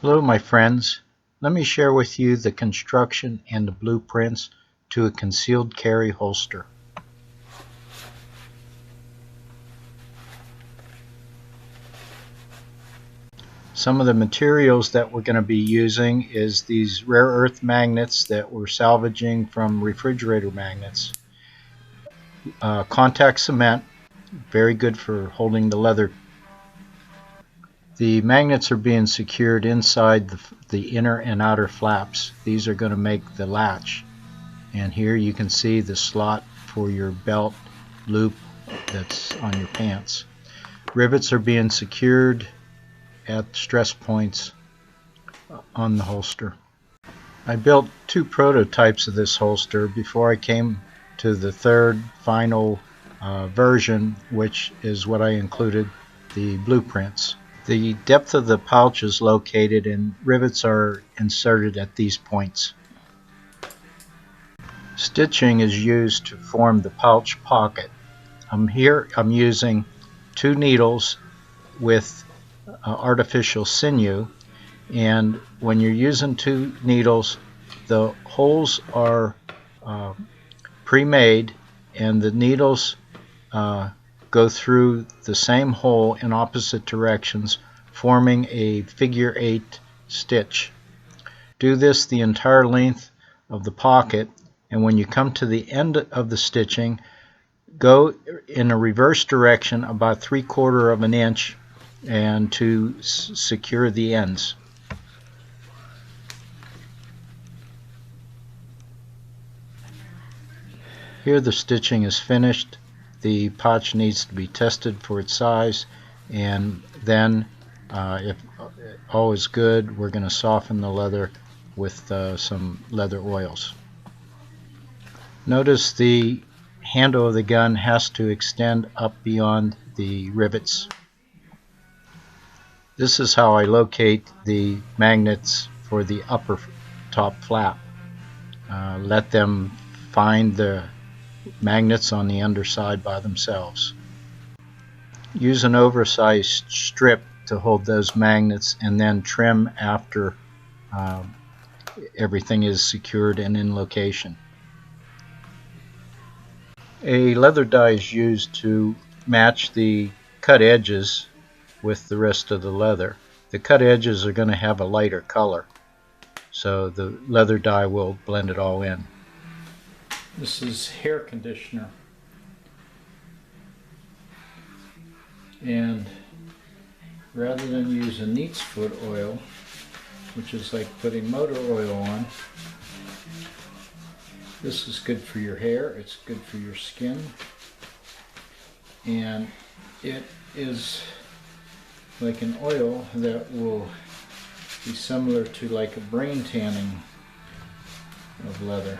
Hello my friends, let me share with you the construction and the blueprints to a concealed carry holster. Some of the materials that we're going to be using is these rare earth magnets that we're salvaging from refrigerator magnets. Contact cement, very good for holding the leather. The magnets are being secured inside the inner and outer flaps. These are going to make the latch. And here you can see the slot for your belt loop that's on your pants. Rivets are being secured at stress points on the holster. I built two prototypes of this holster before I came to the third final version, which is what I included the blueprints. The depth of the pouch is located and rivets are inserted at these points. Stitching is used to form the pouch pocket. I'm using 2 needles with artificial sinew, and when you're using 2 needles, the holes are pre-made and the needles go through the same hole in opposite directions, forming a figure 8 stitch. Do this the entire length of the pocket, and when you come to the end of the stitching, go in a reverse direction about 3/4 of an inch and to secure the ends. Here the stitching is finished. The pouch needs to be tested for its size, and then if all is good, we're going to soften the leather with some leather oils. Notice the handle of the gun has to extend up beyond the rivets. This is how I locate the magnets for the upper top flap. Let them find the magnets on the underside by themselves. Use an oversized strip to hold those magnets and then trim after everything is secured and in location. A leather die is used to match the cut edges with the rest of the leather. The cut edges are going to have a lighter color, so the leather dye will blend it all in. This is hair conditioner, and rather than use a neat's foot oil, which is like putting motor oil on, this is good for your hair, it's good for your skin, and it is like an oil that will be similar to like a brain tanning of leather.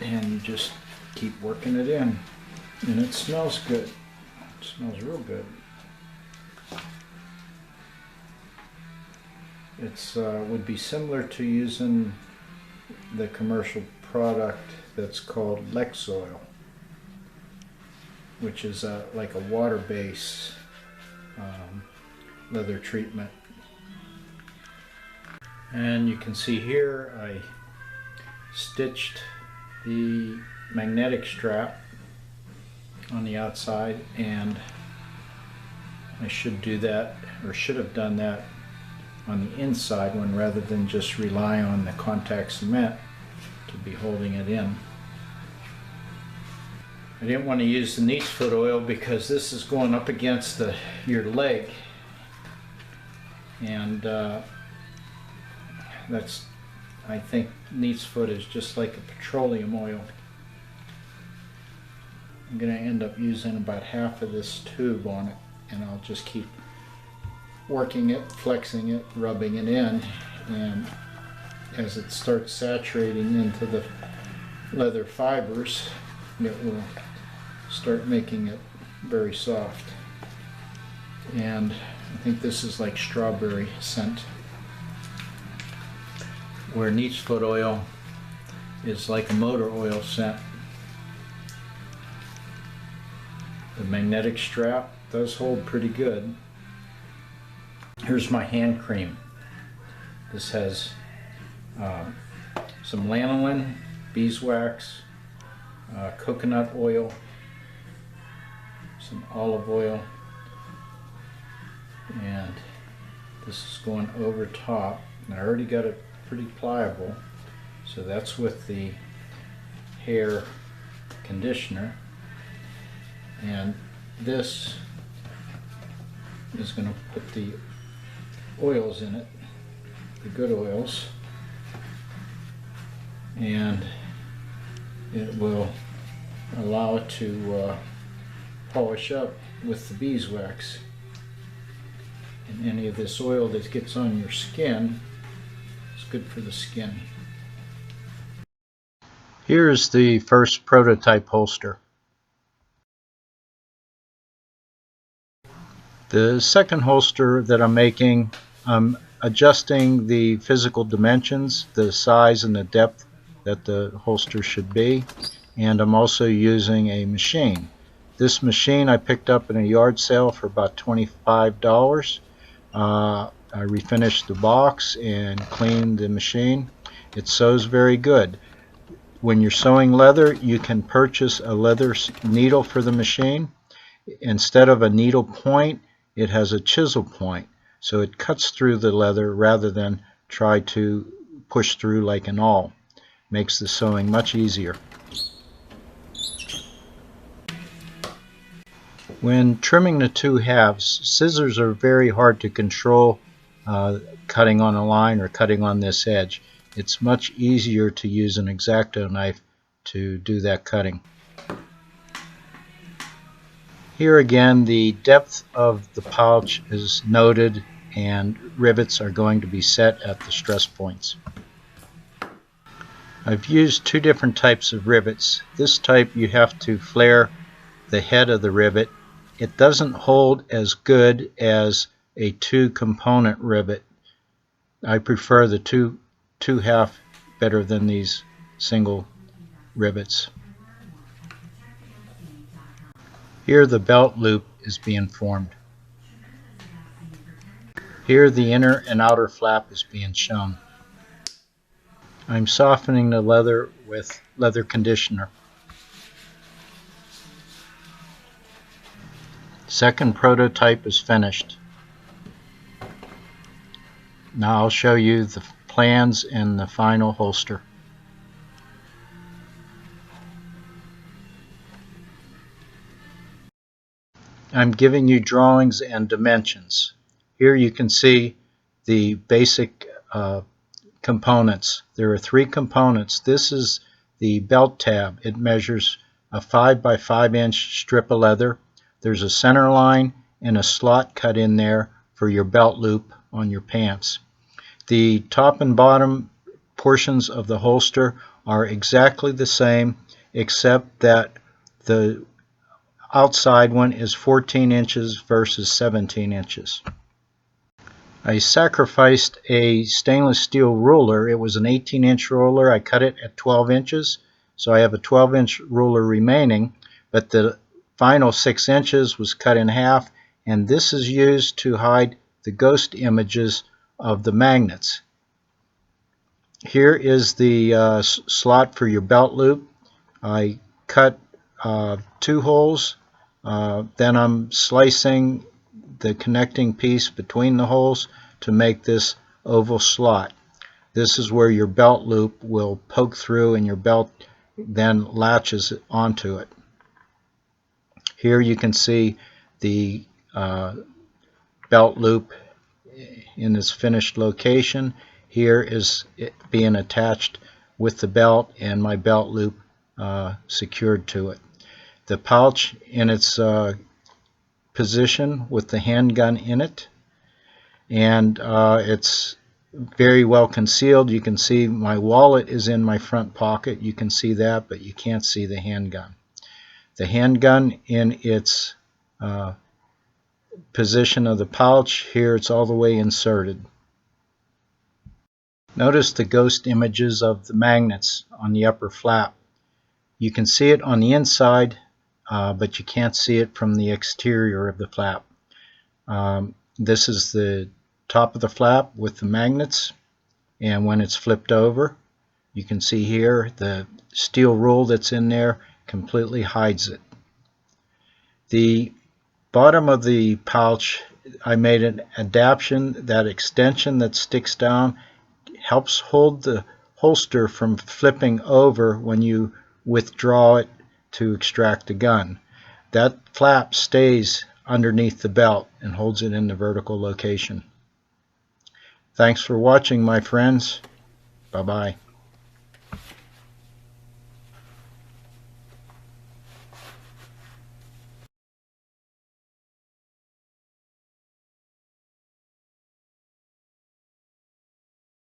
And you just keep working it in, and it smells good. It smells real good. It's would be similar to using the commercial product that's called Lex oil, which is like a water-based leather treatment. And you can see here I stitched the magnetic strap on the outside, and I should do that, or should have done that on the inside one, rather than just rely on the contact cement to be holding it in. I didn't want to use the neat's foot oil because this is going up against your leg, and that's, I think neat's foot is just like a petroleum oil. I'm going to end up using about half of this tube on it, and I'll just keep working it, flexing it, rubbing it in, and as it starts saturating into the leather fibers, it will start making it very soft. And I think this is like strawberry scent, where neat's foot oil is like a motor oil scent. The magnetic strap does hold pretty good. Here's my hand cream. This has some lanolin, beeswax, coconut oil, some olive oil, and this is going over top. And I already got it pretty pliable, so that's with the hair conditioner. And this is going to put the oils in it, the good oils, and it will allow it to polish up with the beeswax. And any of this oil that gets on your skin is good for the skin. Here's the first prototype holster. The second holster that I'm making, I'm adjusting the physical dimensions, the size and the depth that the holster should be, and I'm also using a machine. This machine I picked up in a yard sale for about $25. I refinished the box and cleaned the machine. It sews very good. When you're sewing leather, you can purchase a leather needle for the machine. Instead of a needle point, it has a chisel point, so it cuts through the leather rather than try to push through like an awl. Makes the sewing much easier. When trimming the two halves, scissors are very hard to control cutting on a line or cutting on this edge. It's much easier to use an X-Acto knife to do that cutting. Here again, the depth of the pouch is noted and rivets are going to be set at the stress points. I've used two different types of rivets. This type you have to flare the head of the rivet. It doesn't hold as good as a two-component rivet. I prefer the two half better than these single rivets. Here the belt loop is being formed. Here the inner and outer flap is being shown. I'm softening the leather with leather conditioner. Second prototype is finished. Now I'll show you the plans and the final holster. I'm giving you drawings and dimensions. Here you can see the basic components. There are three components. This is the belt tab. It measures a 5 by 5 inch strip of leather. There's a center line and a slot cut in there for your belt loop on your pants. The top and bottom portions of the holster are exactly the same, except that the outside one is 14 inches versus 17 inches. I sacrificed a stainless steel ruler. It was an 18-inch ruler. I cut it at 12 inches, so I have a 12-inch ruler remaining, but the final 6 inches was cut in half, and this is used to hide the ghost images of the magnets. Here is the slot for your belt loop. I cut 2 holes. Then I'm slicing the connecting piece between the holes to make this oval slot. This is where your belt loop will poke through and your belt then latches onto it. Here you can see the belt loop in its finished location. Here is it being attached with the belt and my belt loop secured to it. The pouch in its position with the handgun in it, and it's very well concealed. You can see my wallet is in my front pocket. You can see that, but you can't see the handgun. The handgun in its position of the pouch, here it's all the way inserted. Notice the ghost images of the magnets on the upper flap. You can see it on the inside, but you can't see it from the exterior of the flap. This is the top of the flap with the magnets, and when it's flipped over, you can see here the steel rule that's in there completely hides it. The bottom of the pouch, I made an adaptation. That extension that sticks down helps hold the holster from flipping over when you withdraw it to extract the gun. That flap stays underneath the belt and holds it in the vertical location. Thanks for watching, my friends. Bye-bye.